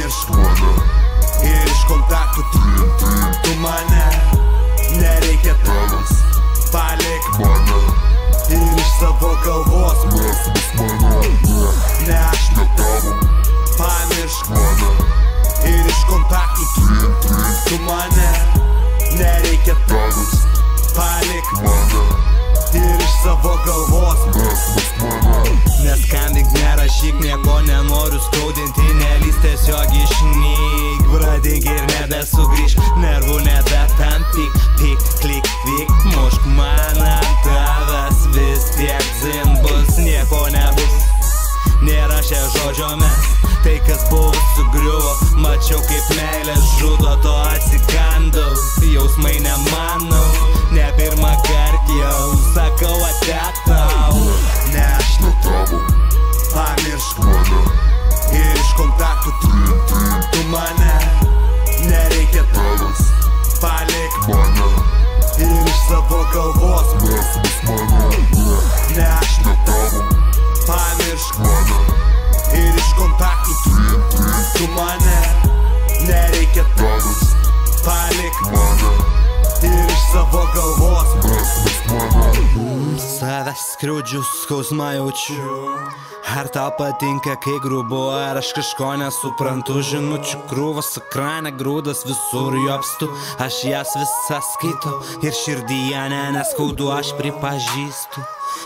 pamiršk mane ir iš kontaktų tu mane. Nereikia tavęs, palik mane ir iš savo galvos mestis mane. Ne aš ne tavo, pamiršk mane ir iš kontaktų tu mane. Nereikia tavęs, palik mane ir iš savo galvos mestis mane. Neskambink, nerašyk, nieko nenoriu skaudinti, nelys tiesiog išnyk, pradink ir nebesugrįžk, nervų nebetampyk, pik, klik, vyk, mušk man ant tavęs, vis tiek zin bus, nieko nebus, nėra šia žodžio mes, tai kas buvo sugriuvo, mačiau kaip meilės žudo, to atsikandau, jausmai nemanau, ne pirmą kartą jau sakau ate tau. Ne aš ne tavo, pamiršk mane ir iš kontaktų tu mane. Nereikia tavęs, palik mane ir iš savo galvos mestis mane. Ne aš ne tavo, pamiršk mane ir iš kontaktų tu mane. Nereikia tavęs, palik mane ir iš savo galvos mestis mane. Savęs skriaudžiu, skausmą jaučiu. Ar tau patinka, kai grubu, ar aš kažko nesuprantu, žinučių krūvas, ekrane grūdas, visur jopstu, aš jas visas skaitau ir širdyje neskaudu, aš pripažįstu,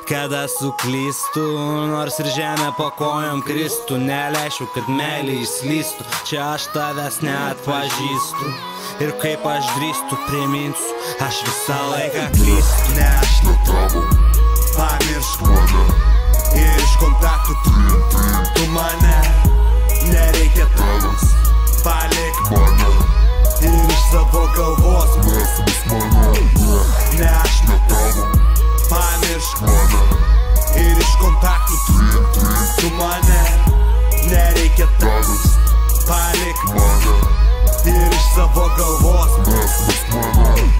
kada suklystu, nors ir žemė po kojom kristų, neleišiu, kad meilė išslystų, čia aš tavęs neatpažįstu ir kaip aš drįstu, priminsiu, aš visą laiką klystu. Ne aš ne tavo, pamiršk mane ir iš kontaktų tu mane. Nereikia tavęs, palik mane ir iš savo galvos mestis mane. Ne aš ne tavo, pamiršk mane ir iš kontaktų tu mane. Nereikia tavęs, palik mane ir iš savo galvos mestis mane.